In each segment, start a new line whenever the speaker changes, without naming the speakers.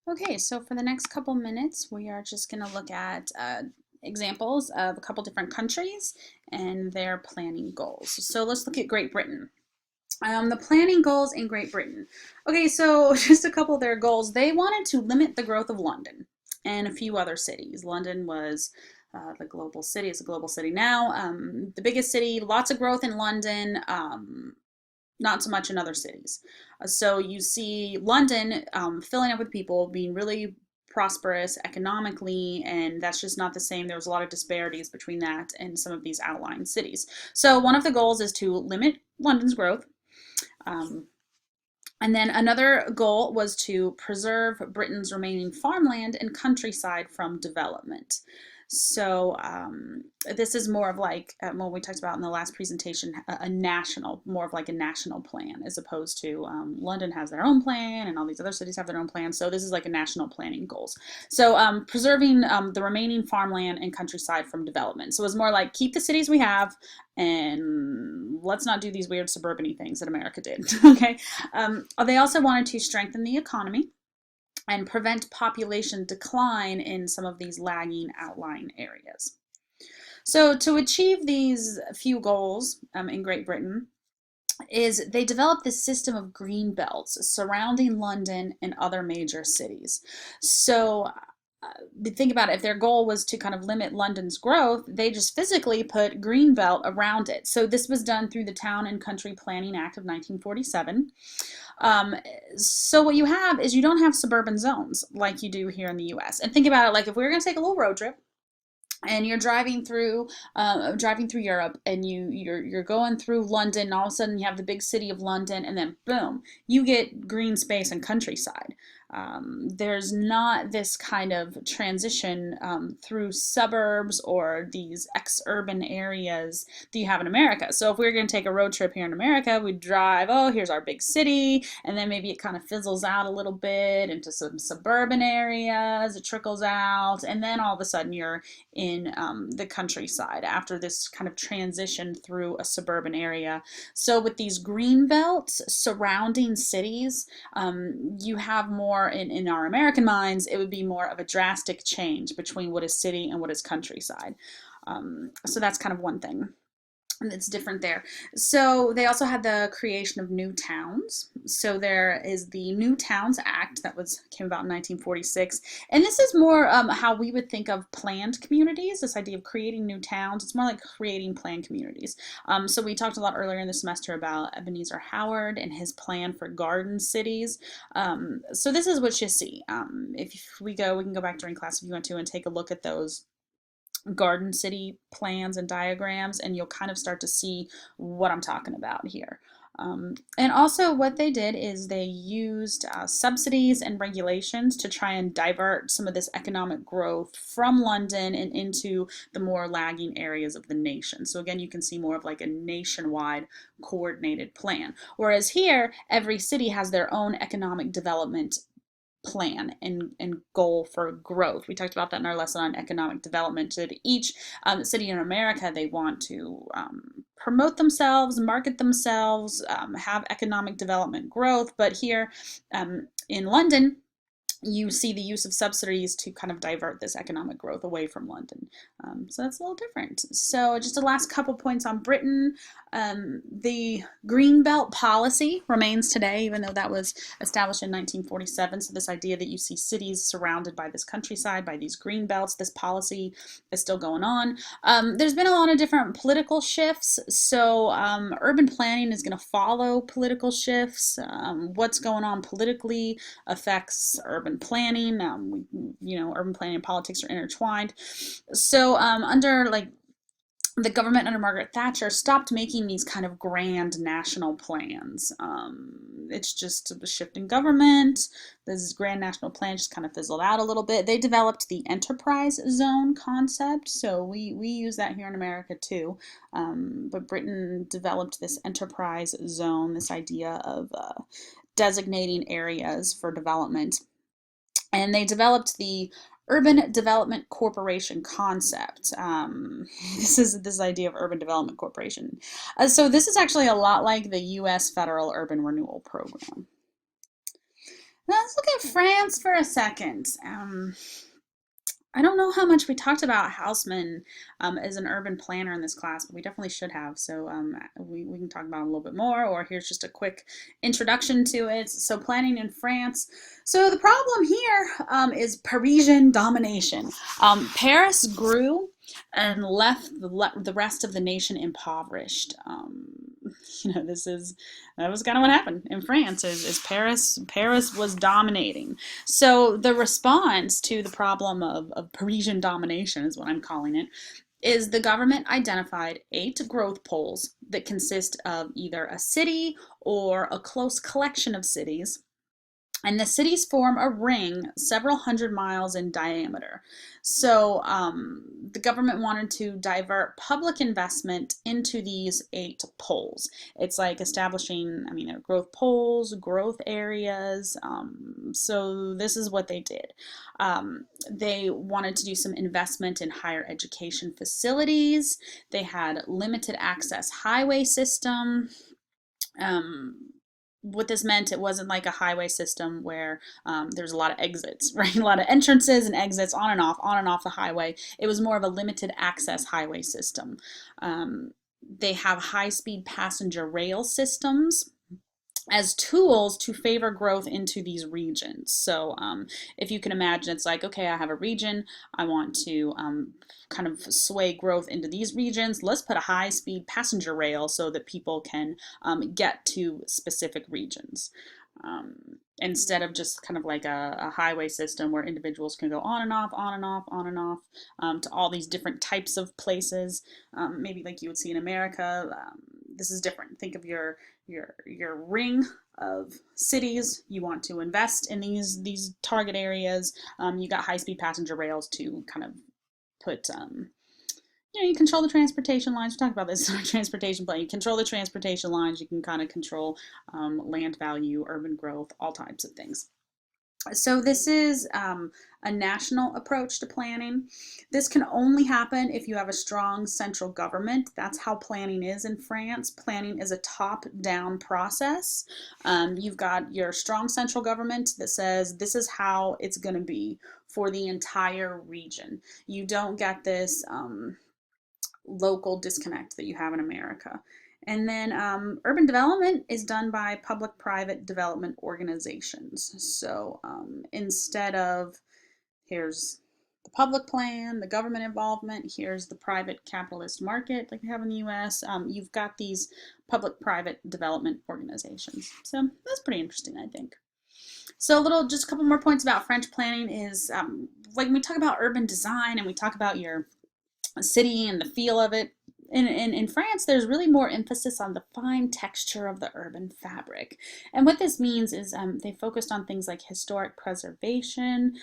Okay, so for the next couple minutes, we are just going to look at examples of a couple different countries and their planning goals. So let's look at Great Britain. The planning goals in Great Britain. Okay, so just a couple of their goals. They wanted to limit the growth of London and a few other cities. London was the global city. It's a global city now. The biggest city, lots of growth in London. Not so much in other cities. So you see London filling up with people, being really prosperous economically, and that's just not the same. There was a lot of disparities between that and some of these outlying cities. So one of the goals is to limit London's growth. Um, and then another goal was to preserve Britain's remaining farmland and countryside from development. So this is more of like what we talked about in the last presentation, a national, more of like a national plan, as opposed to London has their own plan and all these other cities have their own plan. So this is like a national planning goals. So preserving the remaining farmland and countryside from development. So it's more like keep the cities we have and let's not do these weird suburban things that America did. Okay. They also wanted to strengthen the economy and prevent population decline in some of these lagging outlying areas. So to achieve these few goals in Great Britain, is they developed this system of green belts surrounding London and other major cities. So think about it, if their goal was to kind of limit London's growth, they just physically put greenbelt around it. So this was done through the Town and Country Planning Act of 1947. Um, so what you have is you don't have suburban zones like you do here in the US. And think about it, like if we were going to take a little road trip and you're driving through Europe, and you're going through London, and all of a sudden you have the big city of London, and then boom, you get green space and countryside. There's not this kind of transition through suburbs or these ex-urban areas that you have in America. So if we were going to take a road trip here in America, we'd drive, oh, here's our big city, and then maybe it kind of fizzles out a little bit into some suburban areas, it trickles out, and then all of a sudden you're in the countryside after this kind of transition through a suburban area. So with these green belts surrounding cities, you have more in our American minds, it would be more of a drastic change between what is city and what is countryside. So that's kind of one thing. And it's different there. So they also had the creation of new towns. So there is the New Towns Act that came about in 1946, and this is more how we would think of planned communities. This idea of creating new towns, it's more like creating planned communities. So we talked a lot earlier in the semester about Ebenezer Howard and his plan for garden cities. So this is what you see. If we can go back during class if you want to and take a look at those garden city plans and diagrams, and you'll kind of start to see what I'm talking about here. And also what they did is they used subsidies and regulations to try and divert some of this economic growth from London and into the more lagging areas of the nation. So again, you can see more of like a nationwide coordinated plan. Whereas here, every city has their own economic development plan and goal for growth. We talked about that in our lesson on economic development. So that each city in America, they want to promote themselves, market themselves, have economic development growth. But here in London, you see the use of subsidies to kind of divert this economic growth away from London. So that's a little different. So just the last couple points on Britain. The Greenbelt policy remains today, even though that was established in 1947. So this idea that you see cities surrounded by this countryside, by these green belts, this policy is still going on. There's been a lot of different political shifts. So urban planning is going to follow political shifts. What's going on politically affects urban planning. Urban planning and politics are intertwined. So under like the government under Margaret Thatcher stopped making these kind of grand national plans. It's just a shift in government. This grand national plan just kind of fizzled out a little bit. They developed the enterprise zone concept, so we use that here in America too. But Britain developed this enterprise zone, this idea of designating areas for development. And they developed the Urban Development Corporation concept. This is this idea of Urban Development Corporation. So this is actually a lot like the U.S. Federal Urban Renewal Program. Let's look at France for a second. I don't know how much we talked about Houseman as an urban planner in this class, but we definitely should have. So we can talk about it a little bit more, or here's just a quick introduction to it. So planning in France. So the problem here is Parisian domination. Paris grew and left the rest of the nation impoverished. That was kind of what happened in France. Is Paris was dominating. So the response to the problem of Parisian domination is what I'm calling it, is the government identified 8 growth poles that consist of either a city or a close collection of cities, and the cities form a ring several hundred miles in diameter. So the government wanted to divert public investment into these 8 poles. It's like establishing, they're growth poles, growth areas. So this is what they did. They wanted to do some investment in higher education facilities. They had limited access highway system. What this meant, it wasn't like a highway system where there's a lot of exits, right? A lot of entrances and exits on and off the highway. It was more of a limited access highway system. They have high-speed passenger rail systems as tools to favor growth into these regions. So if you can imagine, it's like, okay, I have a region, I want to kind of sway growth into these regions. Let's put a high-speed passenger rail so that people can get to specific regions. Instead of just kind of like a highway system where individuals can go on and off, on and off, on and off to all these different types of places, maybe like you would see in America. This is different. Think of your ring of cities. You want to invest in these target areas. You got high-speed passenger rails to kind of put you control the transportation lines. We talked about this in our transportation plan. You control the transportation lines. You can kind of control land value, urban growth, all types of things. So this is a national approach to planning. This can only happen if you have a strong central government. That's how planning is in France. Planning is a top-down process. You've got your strong central government that says this is how it's going to be for the entire region. You don't get this local disconnect that you have in America. And then urban development is done by public-private development organizations. So instead of here's the public plan, the government involvement, here's the private capitalist market like we have in the US, you've got these public-private development organizations. So that's pretty interesting, I think. So just a couple more points about French planning is like when we talk about urban design and we talk about your city and the feel of it. In France, there's really more emphasis on the fine texture of the urban fabric. And what this means is they focused on things like historic preservation,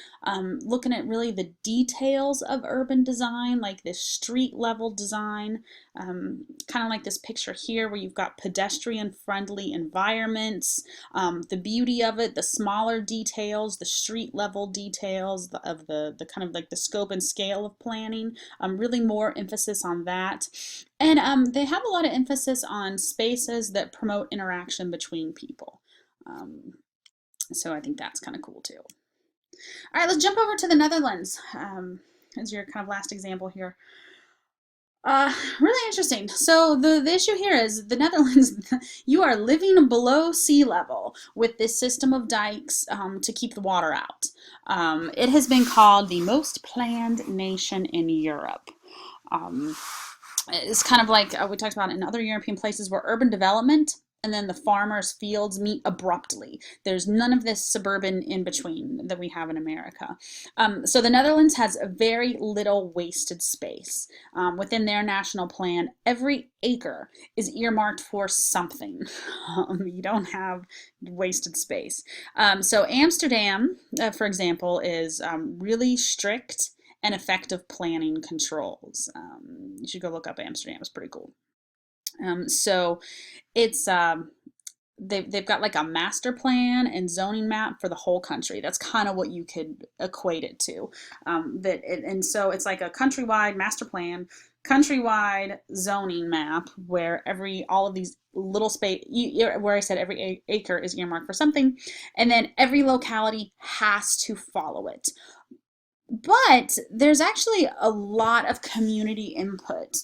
looking at really the details of urban design, like this street level design, kind of like this picture here where you've got pedestrian friendly environments, the beauty of it, the smaller details, the street level details of the kind of like the scope and scale of planning, really more emphasis on that. And they have a lot of emphasis on spaces that promote interaction between people. So I think that's kind of cool too. All right, let's jump over to the Netherlands as your kind of last example here. Really interesting. So the issue here is the Netherlands, you are living below sea level with this system of dikes to keep the water out. It has been called the most planned nation in Europe. It's kind of like we talked about in other European places where urban development and then the farmers' fields meet abruptly. There's none of this suburban in between that we have in America. So the Netherlands has a very little wasted space. Within their national plan, every acre is earmarked for something. You don't have wasted space. So Amsterdam, for example, is really strict and effective planning controls. You should go look up Amsterdam. It's pretty cool. So it's they've got like a master plan and zoning map for the whole country. That's kind of what you could equate it to. And so it's like a countrywide master plan, countrywide zoning map where all of these little space, where I said every acre is earmarked for something, and then every locality has to follow it. But there's actually a lot of community input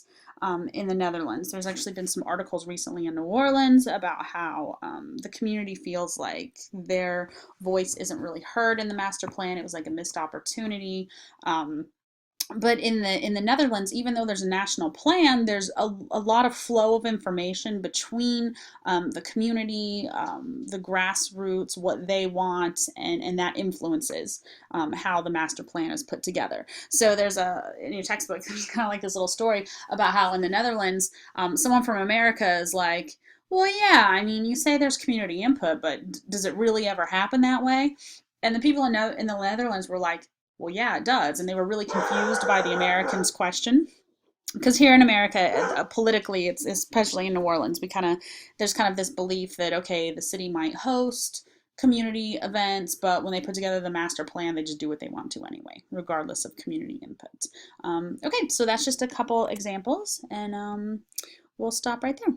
in the Netherlands. There's actually been some articles recently in New Orleans about how the community feels like their voice isn't really heard in the master plan. It was like a missed opportunity. But in the Netherlands, even though there's a national plan, there's a lot of flow of information between the community, the grassroots, what they want, and that influences how the master plan is put together. So there's in your textbook, there's kind of like this little story about how in the Netherlands, someone from America is like, well, yeah, I mean, you say there's community input, but does it really ever happen that way? And the people in the Netherlands were like, well, yeah, it does. And they were really confused by the Americans' question. Because here in America, politically, it's especially in New Orleans, there's kind of this belief that, okay, the city might host community events, but when they put together the master plan, they just do what they want to anyway, regardless of community input. Okay, so that's just a couple examples, and we'll stop right there.